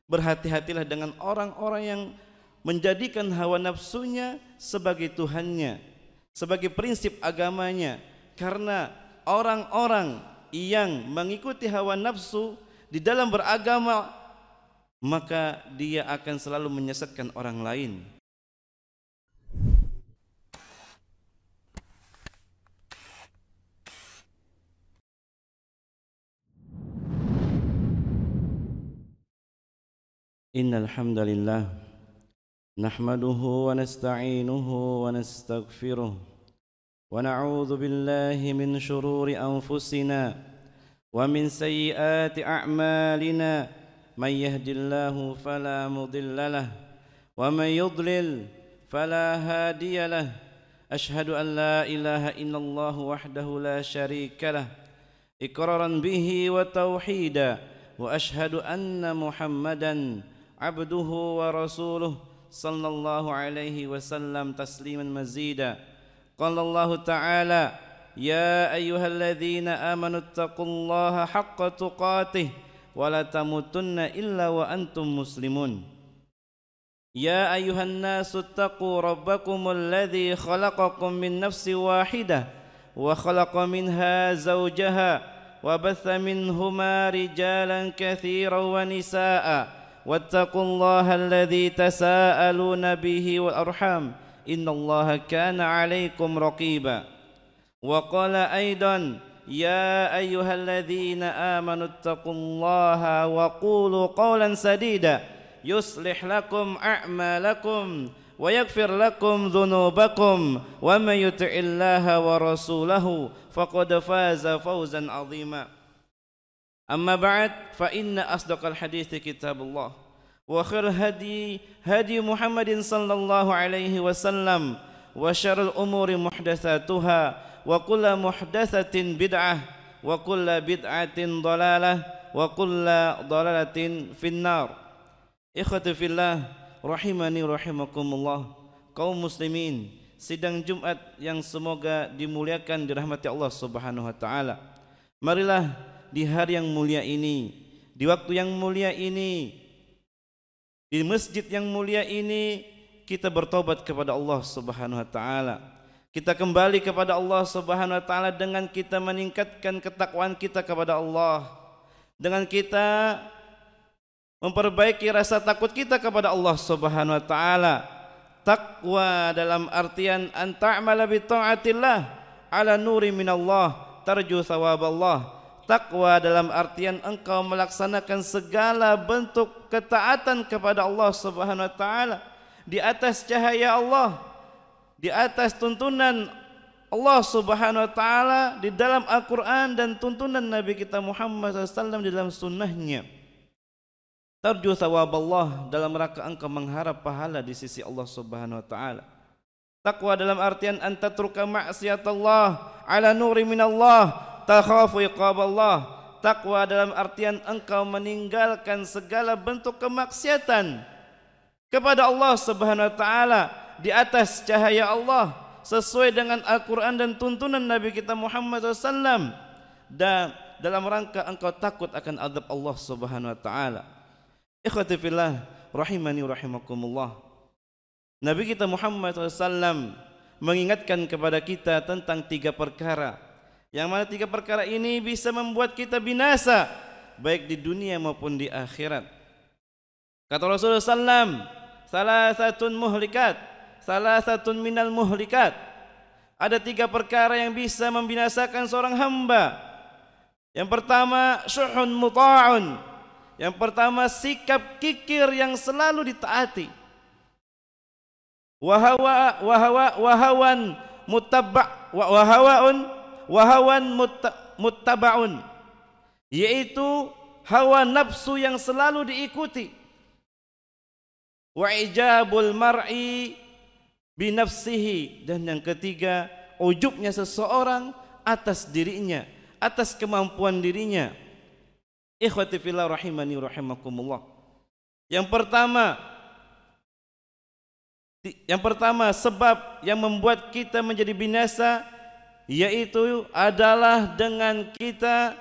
Berhati-hatilah dengan orang-orang yang menjadikan hawa nafsunya sebagai Tuhannya, sebagai prinsip agamanya. Karena orang-orang yang mengikuti hawa nafsu di dalam beragama, maka dia akan selalu menyesatkan orang lain. Innal hamdalillah nahmaduhu wa nasta'inuhu wa nastaghfiruh wa na'udzu billahi min shururi anfusina wa min sayyiati a'malina may yahdihillahu fala mudilla lahu wa may yudlil fala hadiya lahu ashhadu an la ilaha illallah wahdahu la syarika lahu iqraran bihi wa tauhida wa ashhadu anna muhammadan abduhu wa rasuluh sallallahu alaihi wasallam tasliman mazida. Qala Allah ta'ala ya ayyuhalladzina amanu taqullaha haqqa tuqatih wa la tamutunna illa wa antum muslimun. Ya ayyuhan nasu taqu rabbakumul ladzi khalaqakum min nafsin wahidah wa khalaqa minha zawjaha wa batha minhuma rijalan katsiran wa nisaa'a واتقوا الله الذي تساءلون به والأرحام إن الله كان عليكم رقيبا وقال أيضا يا أيها الذين آمنوا اتقوا الله وقولوا قولا سديدا يصلح لكم أعمالكم ويغفر لكم ذنوبكم ومن يطع الله ورسوله فقد فاز فوزا عظيما. Amma ba'd fa inna asdaqal hadithi kitabullah wa khairal hadi Muhammadin sallallahu alaihi wasallam wa syarrul umuri muhdatsatuha wa kullu muhdatsatin bid'ah wa kullu bid'atin dhalalah wa kullu dhalalatin finnar. Ikhwati fillah rahimani rahimakumullah, kaum muslimin sidang Jumat yang semoga dimuliakan dirahmati Allah Subhanahu wa taala. Marilah di hari yang mulia ini, di waktu yang mulia ini, di masjid yang mulia ini, kita bertobat kepada Allah Subhanahu wa taala. Kita kembali kepada Allah Subhanahu wa taala dengan kita meningkatkan ketakwaan kita kepada Allah, dengan kita memperbaiki rasa takut kita kepada Allah Subhanahu wa taala. Takwa dalam artian an ta'mala bi ta'atillah ala nuri minallah tarju thawaballah. Takwa dalam artian engkau melaksanakan segala bentuk ketaatan kepada Allah Subhanahu wa taala di atas cahaya Allah, di atas tuntunan Allah Subhanahu wa taala di dalam Al-Qur'an dan tuntunan Nabi kita Muhammad SAW di dalam sunnahnya. Tarju thawaballah, dalam rangka engkau mengharap pahala di sisi Allah Subhanahu wa taala. Takwa dalam artian antatruka ma'siyatullah ala nuri minallah takhafu iqaballah. Takwa dalam artian engkau meninggalkan segala bentuk kemaksiatan kepada Allah Subhanahu wa taala di atas cahaya Allah sesuai dengan Al-Qur'an dan tuntunan Nabi kita Muhammad SAW, dan dalam rangka engkau takut akan azab Allah Subhanahu wa taala. Ikhwati fillah rahimani rahimakumullah, Nabi kita Muhammad SAW mengingatkan kepada kita tentang 3 perkara, yang mana 3 perkara ini bisa membuat kita binasa baik di dunia maupun di akhirat. Kata Rasulullah SAW, salasatun muhlikat, salasatun minal muhlikat. Ada 3 perkara yang bisa membinasakan seorang hamba. Yang pertama syuhun muta'un, yang pertama sikap kikir yang selalu ditaati. Wahawan mutabba' wahawan muttabaun, yaitu hawa nafsu yang selalu diikuti. Wa ijabul mar'i binafsihi, dan yang ketiga ujubnya seseorang atas dirinya, atas kemampuan dirinya. Ikhwati fillah rahimani rahimakumullah. Yang pertama sebab yang membuat kita menjadi binasa, yaitu adalah dengan kita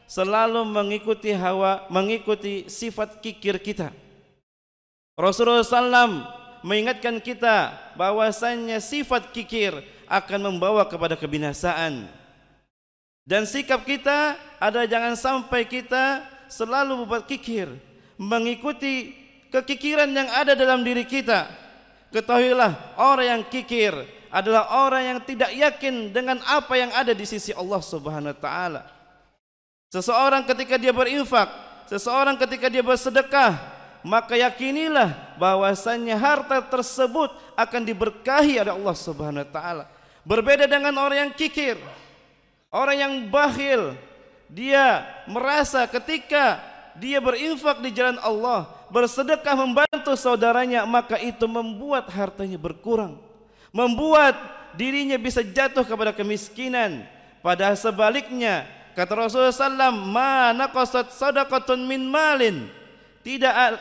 selalu mengikuti hawa, mengikuti sifat kikir kita. Rasulullah SAW mengingatkan kita bahwasannya sifat kikir akan membawa kepada kebinasaan. Dan sikap kita adalah jangan sampai kita selalu berbuat kikir, mengikuti kekikiran yang ada dalam diri kita. Ketahuilah, orang yang kikir adalah orang yang tidak yakin dengan apa yang ada di sisi Allah Subhanahu wa taala. Seseorang ketika dia berinfak, seseorang ketika dia bersedekah, maka yakinilah bahwasannya harta tersebut akan diberkahi oleh Allah Subhanahu wa taala. Berbeda dengan orang yang kikir, orang yang bakhil, dia merasa ketika dia berinfak di jalan Allah, bersedekah membantu saudaranya, maka itu membuat hartanya berkurang, membuat dirinya bisa jatuh kepada kemiskinan. Padahal sebaliknya, kata Rasulullah SAW, ma naqasat sadaqatun min malin,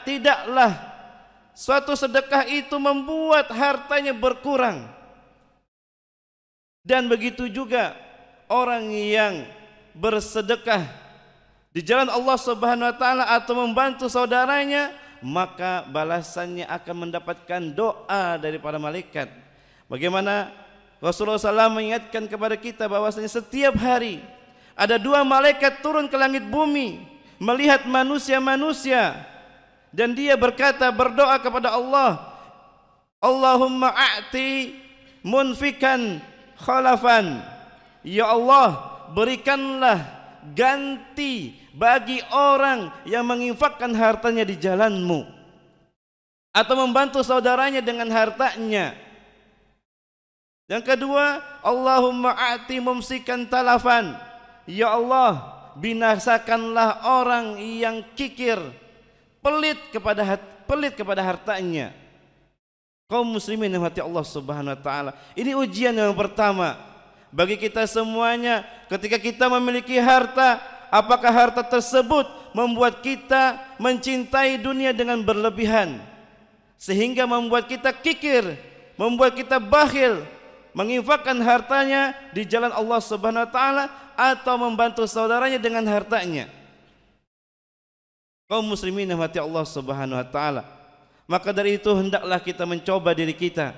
tidaklah suatu sedekah itu membuat hartanya berkurang. Dan begitu juga orang yang bersedekah di jalan Allah Subhanahu wa taala atau membantu saudaranya, maka balasannya akan mendapatkan doa dari para malaikat. Bagaimana Rasulullah SAW mengingatkan kepada kita bahwasanya setiap hari ada 2 malaikat turun ke langit bumi melihat manusia-manusia, dan dia berdoa kepada Allah, Allahumma a'ti munfikan khalafan, ya Allah, berikanlah ganti bagi orang yang menginfakkan hartanya di jalan-Mu atau membantu saudaranya dengan hartanya. Yang kedua, Allahumma a'ti mumsikan talafan, ya Allah, binasakanlah orang yang kikir, pelit kepada hartanya. Kaum muslimin yang hati Allah Subhanahu wa taala, ini ujian yang pertama bagi kita semuanya. Ketika kita memiliki harta, apakah harta tersebut membuat kita mencintai dunia dengan berlebihan sehingga membuat kita kikir, membuat kita bakhil, menginfakkan hartanya di jalan Allah Subhanahu wa taala atau membantu saudaranya dengan hartanya. Kaum muslimin yang hati Allah Subhanahu wa taala, maka dari itu hendaklah kita mencoba diri kita.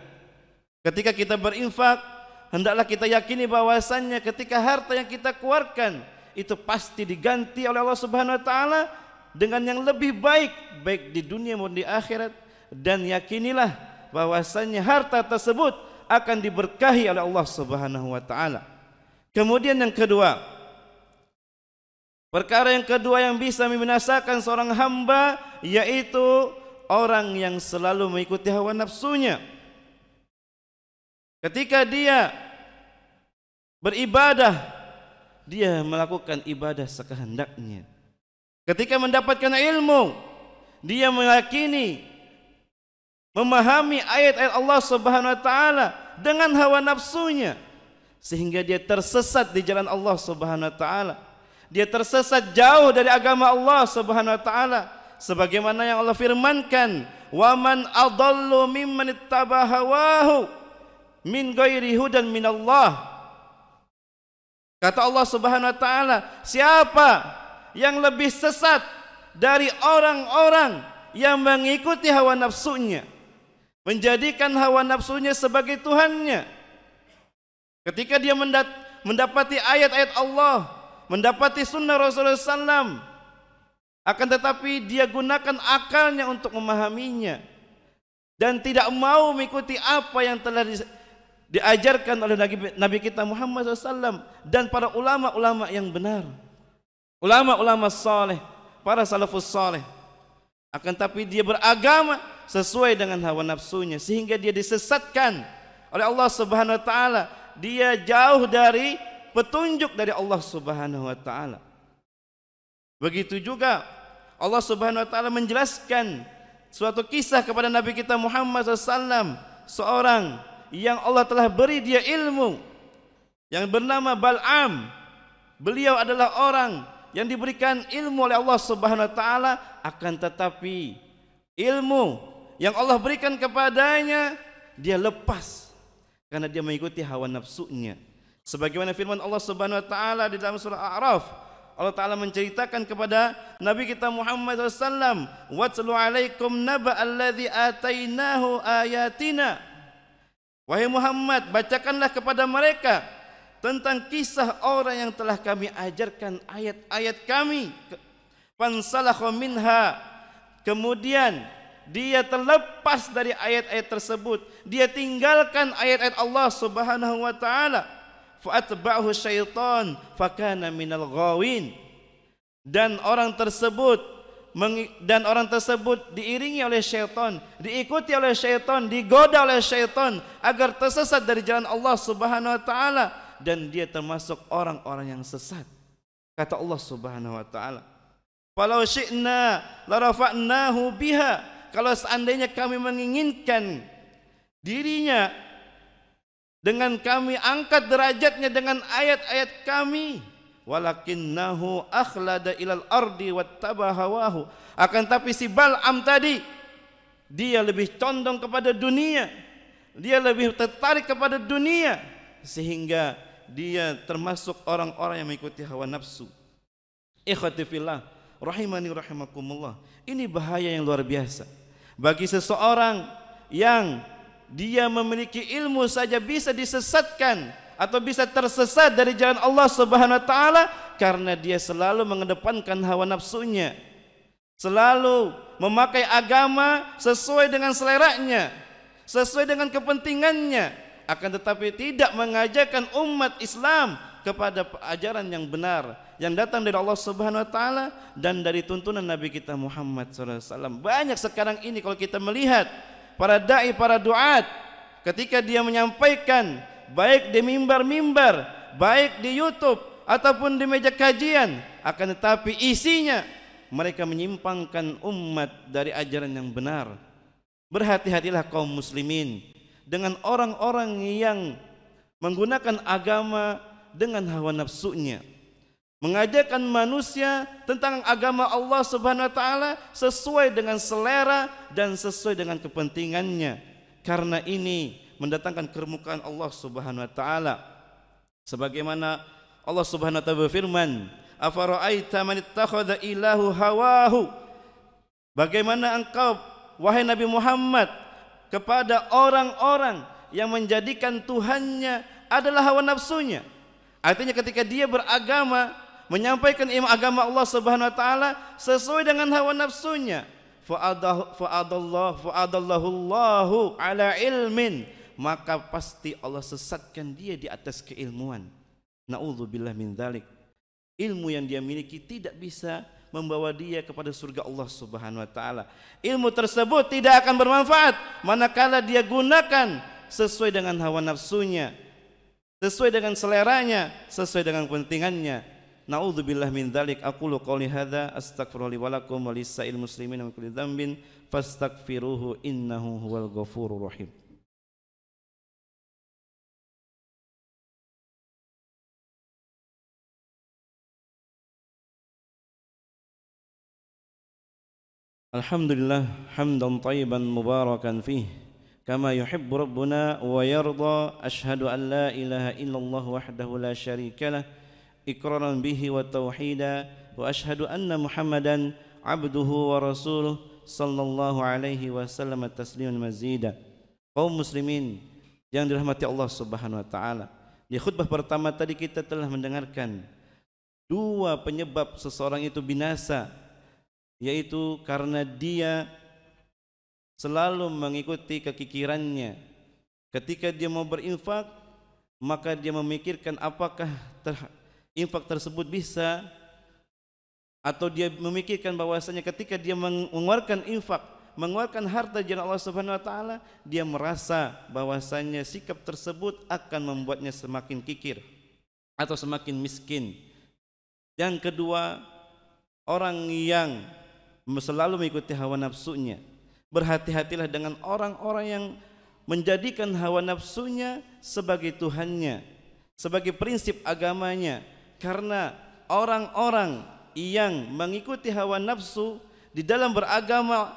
Ketika kita berinfak, hendaklah kita yakini bahwasannya ketika harta yang kita keluarkan itu pasti diganti oleh Allah Subhanahu wa taala dengan yang lebih baik, baik di dunia maupun di akhirat. Dan yakinilah bahwasannya harta tersebut akan diberkahi oleh Allah Subhanahu wa taala. Kemudian yang kedua, perkara yang kedua yang bisa membinasakan seorang hamba, yaitu orang yang selalu mengikuti hawa nafsunya. Ketika dia beribadah, dia melakukan ibadah sekehendaknya. Ketika mendapatkan ilmu, dia meyakini, memahami ayat-ayat Allah Subhanahu wa taala dengan hawa nafsunya, sehingga dia tersesat di jalan Allah Subhanahu wa taala. Dia tersesat jauh dari agama Allah Subhanahu wa taala, sebagaimana yang Allah firmankan, wa man adallu mimman ittaba hawahu min ghairi hudan minallah. Kata Allah Subhanahu wa taala, siapa yang lebih sesat dari orang-orang yang mengikuti hawa nafsunya, menjadikan hawa nafsunya sebagai Tuhannya. Ketika dia mendapati ayat-ayat Allah, mendapati sunnah Rasulullah SAW, akan tetapi dia gunakan akalnya untuk memahaminya dan tidak mau mengikuti apa yang telah diajarkan oleh Nabi kita Muhammad SAW dan para ulama-ulama yang benar, ulama-ulama saleh, para salafus saleh. Akan tetapi dia beragama sesuai dengan hawa nafsunya, sehingga dia disesatkan oleh Allah Subhanahu wa taala. Dia jauh dari petunjuk dari Allah Subhanahu wa taala. Begitu juga Allah Subhanahu wa taala menjelaskan suatu kisah kepada Nabi kita Muhammad SAW, seorang yang Allah telah beri dia ilmu, yang bernama Bal'am. Beliau adalah orang yang diberikan ilmu oleh Allah Subhanahu wa taala, akan tetapi ilmu yang Allah berikan kepadanya dia lepas karena dia mengikuti hawa nafsunya. Sebagaimana firman Allah Subhanahu wa taala di dalam surah A'raf, Allah Ta'ala menceritakan kepada Nabi kita Muhammad SAW, "Watlu alaikum naba alladhi atainahu ayatina." Wahai Muhammad, bacakanlah kepada mereka tentang kisah orang yang telah kami ajarkan ayat-ayat kami. Fansalakha minha, kemudian dia terlepas dari ayat-ayat tersebut, dia tinggalkan ayat-ayat Allah Subhanahu wa taala. Fa'atba'ahu syaitan fakana minal ghawin, dan orang tersebut diiringi oleh syaitan, diikuti oleh syaitan, digoda oleh syaitan agar tersesat dari jalan Allah Subhanahu wa taala, dan dia termasuk orang-orang yang sesat. Kata Allah Subhanahu wa taala, "Falau syi'na la rafa'nahu biha." Kalau seandainya kami menginginkan dirinya, dengan kami angkat derajatnya dengan ayat-ayat kami. Walakinnahu akhlada ilal ardi wattaba hawahu. Akan tapi si Bal'am tadi, dia lebih condong kepada dunia, dia lebih tertarik kepada dunia, sehingga dia termasuk orang-orang yang mengikuti hawa nafsu. Ikhwati fillah, rahimani rahimakumullah. Ini bahaya yang luar biasa bagi seseorang yang dia memiliki ilmu saja bisa disesatkan atau bisa tersesat dari jalan Allah Subhanahu wa taala, karena dia selalu mengedepankan hawa nafsunya, selalu memakai agama sesuai dengan seleranya, sesuai dengan kepentingannya, akan tetapi tidak mengajarkan umat Islam kepada ajaran yang benar yang datang dari Allah Subhanahu wa taala dan dari tuntunan Nabi kita Muhammad SAW. Banyak sekarang ini kalau kita melihat para dai, para duat, ketika dia menyampaikan baik di mimbar-mimbar, baik di YouTube ataupun di meja kajian, akan tetapi isinya mereka menyimpangkan umat dari ajaran yang benar. Berhati-hatilah kaum muslimin dengan orang-orang yang menggunakan agama dengan hawa nafsunya, mengajarkan manusia tentang agama Allah Subhanahu wa taala sesuai dengan selera dan sesuai dengan kepentingannya, karena ini mendatangkan kemurkaan Allah Subhanahu wa taala. Sebagaimana Allah Subhanahu wa taala berfirman, "Afara'aita man ittakhadha ilahu hawahu?" Bagaimana engkau wahai Nabi Muhammad kepada orang-orang yang menjadikan Tuhannya adalah hawa nafsunya? Artinya ketika dia beragama, menyampaikan agama Allah Subhanahu wa taala sesuai dengan hawa nafsunya, fa'adallahu Allahu ala ilmin, maka pasti Allah sesatkan dia di atas keilmuan. Na'udzubillah min dzalik. Ilmu yang dia miliki tidak bisa membawa dia kepada surga Allah Subhanahu wa taala. Ilmu tersebut tidak akan bermanfaat manakala dia gunakan sesuai dengan hawa nafsunya, sesuai dengan seleranya, sesuai dengan kepentingannya. Na'udzubillah min dzalik. Aqulu qouli hadza astaghfirullaha li wa lakum wa lisa'il muslimin min kulli dzambin fastaghfiruhu innahu huwal ghafurur rahim. Alhamdulillah hamdan thayyiban mubarakan fih kama yuhibbu rabbuna wa yarda. Asyhadu an la ilaha illallah wahdahu la syarikalah iqraran bihi wa tauhida, wa asyhadu anna Muhammadan abduhu wa rasuluh sallallahu alaihi wasallam tasliman mazida. Kaum muslimin yang dirahmati Allah Subhanahu wa taala, di khutbah pertama tadi kita telah mendengarkan dua penyebab seseorang itu binasa, yaitu karena dia selalu mengikuti kekikirannya. Ketika dia mau berinfak, maka dia memikirkan apakah infak tersebut bisa, atau dia memikirkan bahwasanya ketika dia mengeluarkan infak, mengeluarkan harta jalan Allah Subhanahu wa taala, dia merasa bahwasanya sikap tersebut akan membuatnya semakin kikir atau semakin miskin. Yang kedua, orang yang selalu mengikuti hawa nafsunya. Berhati-hatilah dengan orang-orang yang menjadikan hawa nafsunya sebagai Tuhannya, sebagai prinsip agamanya. Karena orang-orang yang mengikuti hawa nafsu di dalam beragama,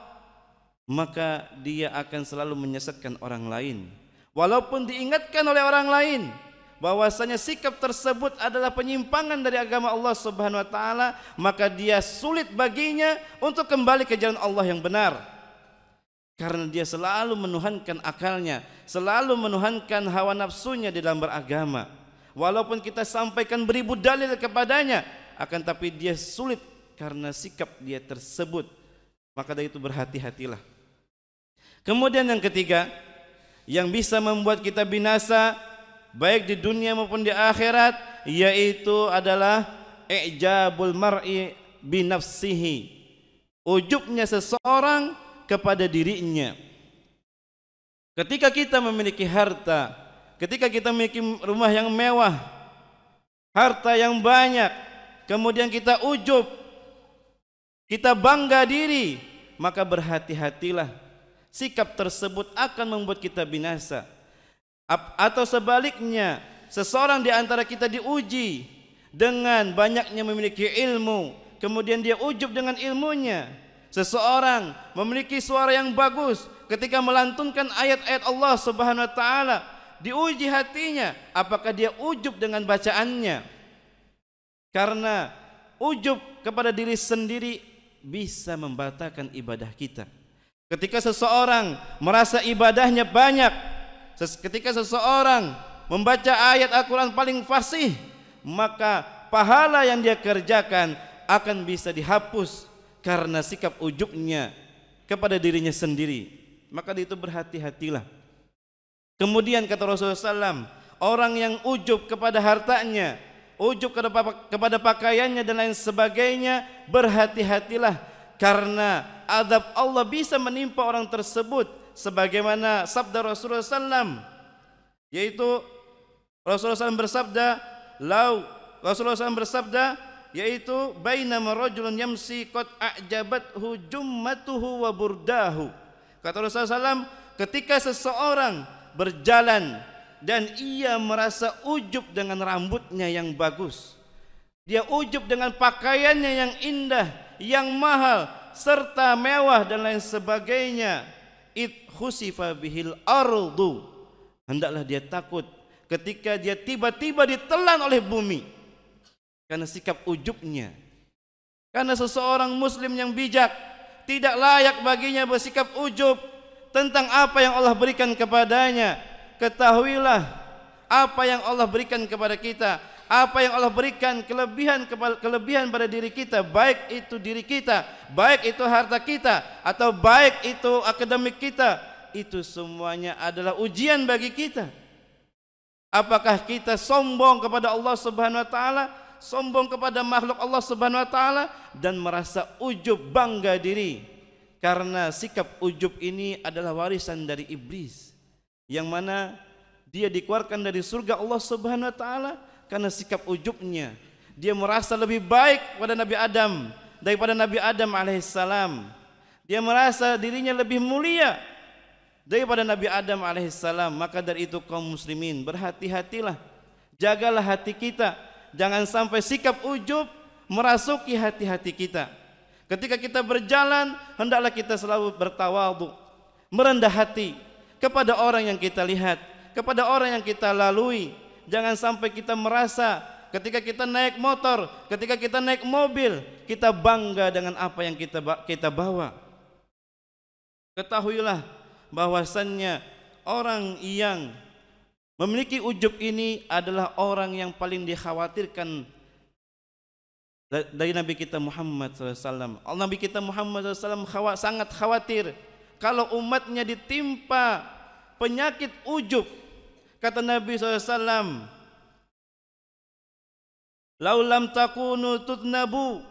maka dia akan selalu menyesatkan orang lain. Walaupun diingatkan oleh orang lain, bahwasanya sikap tersebut adalah penyimpangan dari agama Allah Subhanahu wa taala, maka dia sulit baginya untuk kembali ke jalan Allah yang benar. Karena dia selalu menuhankan akalnya, selalu menuhankan hawa nafsunya di dalam beragama. Walaupun kita sampaikan beribu dalil kepadanya, akan tapi dia sulit karena sikap dia tersebut. Maka dari itu berhati-hatilah. Kemudian yang ketiga, yang bisa membuat kita binasa baik di dunia maupun di akhirat, yaitu adalah i'jabul mar'i binafsihi, ujubnya seseorang kepada dirinya. Ketika kita memiliki harta, ketika kita memiliki rumah yang mewah, harta yang banyak, kemudian kita ujub, kita bangga diri, maka berhati-hatilah. Sikap tersebut akan membuat kita binasa. Atau sebaliknya, seseorang di antara kita diuji dengan banyaknya memiliki ilmu, kemudian dia ujub dengan ilmunya. Seseorang memiliki suara yang bagus, ketika melantunkan ayat-ayat Allah Subhanahu wa taala, diuji hatinya, apakah dia ujub dengan bacaannya? Karena ujub kepada diri sendiri bisa membatalkan ibadah kita. Ketika seseorang merasa ibadahnya banyak, ketika seseorang membaca ayat Al-Quran paling fasih, maka pahala yang dia kerjakan akan bisa dihapus karena sikap ujubnya kepada dirinya sendiri. Maka itu berhati-hatilah. Kemudian kata Rasulullah SAW, orang yang ujub kepada hartanya, ujub kepada pakaiannya dan lain sebagainya, berhati-hatilah, karena azab Allah bisa menimpa orang tersebut, sebagaimana sabda Rasulullah SAW, yaitu Rasulullah SAW bersabda, yaitu bainama rajulun yamsi qad a'jabathu jummatuhu wa burdahu. Kata Rasulullah SAW, ketika seseorang berjalan dan ia merasa ujub dengan rambutnya yang bagus, dia ujub dengan pakaiannya yang indah, yang mahal, serta mewah dan lain sebagainya, id khusifa bihil ardu, hendaklah dia takut ketika dia tiba-tiba ditelan oleh bumi karena sikap ujubnya. Karena seseorang muslim yang bijak tidak layak baginya bersikap ujub tentang apa yang Allah berikan kepadanya. Ketahuilah, apa yang Allah berikan kepada kita, apa yang Allah berikan kelebihan pada diri kita, baik itu diri kita, baik itu harta kita, atau baik itu akademik kita, itu semuanya adalah ujian bagi kita. Apakah kita sombong kepada Allah Subhanahu wa taala, sombong kepada makhluk Allah Subhanahu wa taala, dan merasa ujub, bangga diri? Karena sikap ujub ini adalah warisan dari iblis, yang mana dia dikeluarkan dari surga Allah Subhanahu wa taala karena sikap ujubnya. Dia merasa lebih baik pada Nabi Adam daripada Nabi Adam alaihissalam. Dia merasa dirinya lebih mulia daripada Nabi Adam alaihissalam. Maka dari itu kaum muslimin, berhati-hatilah, jagalah hati kita, jangan sampai sikap ujub merasuki hati-hati kita. Ketika kita berjalan, hendaklah kita selalu bertawadhu, merendah hati kepada orang yang kita lihat, kepada orang yang kita lalui. Jangan sampai kita merasa ketika kita naik motor, ketika kita naik mobil, kita bangga dengan apa yang kita bawa. Ketahuilah bahwasannya orang yang memiliki ujub ini adalah orang yang paling dikhawatirkan dari Nabi kita Muhammad SAW. Nabi kita Muhammad SAW sangat khawatir kalau umatnya ditimpa penyakit ujub. Kata Nabi SAW, laulam takunu tutnabu,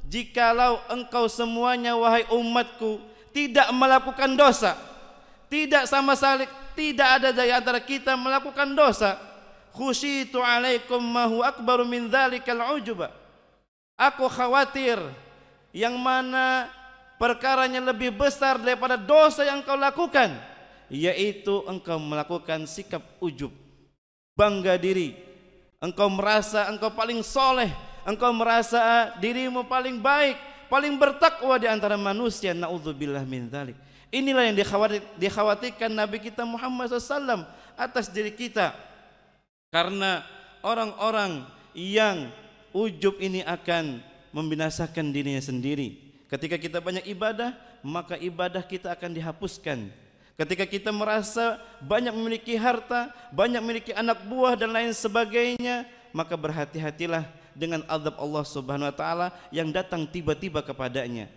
jikalau engkau semuanya wahai umatku tidak melakukan dosa, tidak sama sekali tidak ada dari antara kita melakukan dosa, khusyitu alaikum ma huwa akbaru min dzalikal ujuba, aku khawatir yang mana perkaranya lebih besar daripada dosa yang kau lakukan, yaitu engkau melakukan sikap ujub, bangga diri. Engkau merasa engkau paling soleh, engkau merasa dirimu paling baik, paling bertakwa di antara manusia. Na'udzubillah min dzalik. Inilah yang dikhawatirkan Nabi kita Muhammad SAW atas diri kita. Karena orang-orang yang ujub ini akan membinasakan dirinya sendiri. Ketika kita banyak ibadah, maka ibadah kita akan dihapuskan. Ketika kita merasa banyak memiliki harta, banyak memiliki anak buah dan lain sebagainya, maka berhati-hatilah dengan azab Allah Subhanahu wa taala yang datang tiba-tiba kepadanya.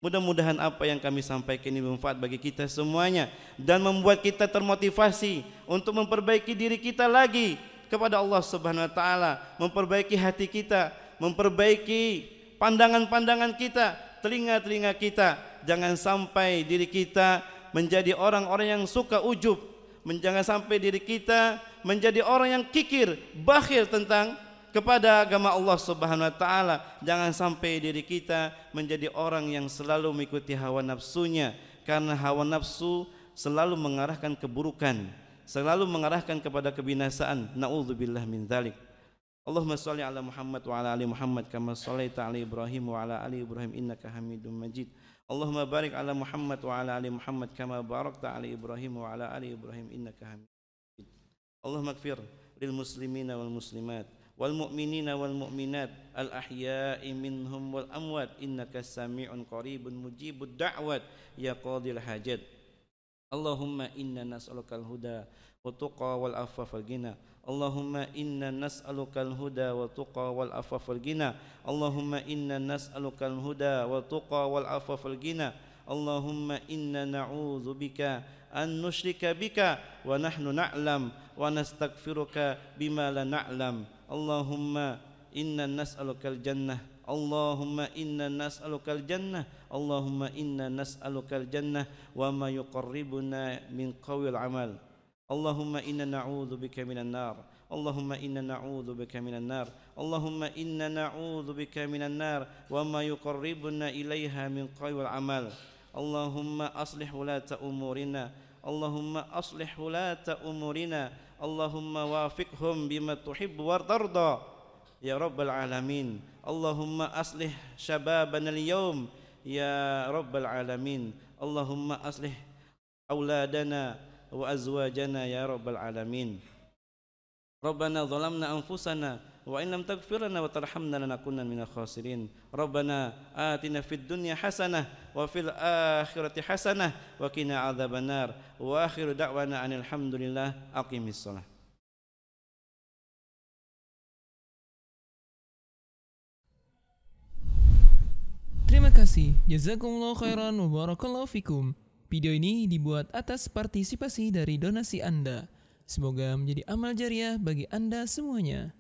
Mudah-mudahan apa yang kami sampaikan ini bermanfaat bagi kita semuanya dan membuat kita termotivasi untuk memperbaiki diri kita lagi kepada Allah Subhanahu wa taala, memperbaiki hati kita, memperbaiki pandangan-pandangan kita, telinga-telinga kita. Jangan sampai diri kita menjadi orang-orang yang suka ujub, jangan sampai diri kita menjadi orang yang kikir, bakhil tentang kepada agama Allah Subhanahu wa taala. Jangan sampai diri kita menjadi orang yang selalu mengikuti hawa nafsunya, karena hawa nafsu selalu mengarahkan keburukan, selalu mengarahkan kepada kebinasaan. Na'udzubillah min dzalik. Allahumma shalli ala Muhammad wa ala ali Muhammad kama shallaita ala Ibrahim wa ala ali Ibrahim innaka Hamidum Majid. Allahumma barik ala Muhammad wa ala ali Muhammad kama barakta ala Ibrahim wa ala ali Ibrahim innaka Hamidum Majid. Allahumma ighfir lil muslimina wal muslimat wal mu'minina wal mu'minat al ahya'i minhum wal amwat innaka sami'un qaribun mujibud da'wat ya qadil hajat. Allahumma inna nas'alukal huda wa tuqa wal afafa wal ghina. Allahumma inna nas'alukal huda wa tuqa wal afafa wal ghina. Allahumma inna nas'alukal huda wa tuqa wal afafa wal ghina. Allahumma inna na'udzu bika an nusyrika bika wa nahnu na'lam wa nastaghfiruka bima la na'lam. Allahumma inna nas'alukal jannah. Allahumma inna nas'alukal jannah. Allahumma inna nas'alukal jannah wa ma yuqarribuna min qawil amal. Allahumma inna na'udzu bika minan nar. Allahumma inna na'udzu bika minan nar. Allahumma inna na'udzu bika minan nar wa ma yuqarribuna ilaiha min qawil amal. Allahumma aslih wulata umurina. Allahumma aslih wulata umurina. Allahumma wafiqhum bima tuhibbu wa tarda ya rabbal alamin. Allahumma aslih syababana al-yawm ya rabbal alamin. Allahumma aslih auladana wa azwajana ya rabbal alamin. Rabbana zalamna anfusana wa in lam taghfir lana wa tarhamna lanakunanna minal khasirin. Rabbana atina fid dunya hasanah wa fil akhirati hasanah wa qina adzabannar. Wa akhiru da'wana anil hamdulillah. Aqimis shalah. Terima kasih. Jazakumullah khairan wa barakallahu fikum. Video ini dibuat atas partisipasi dari donasi Anda. Semoga menjadi amal jariah bagi Anda semuanya.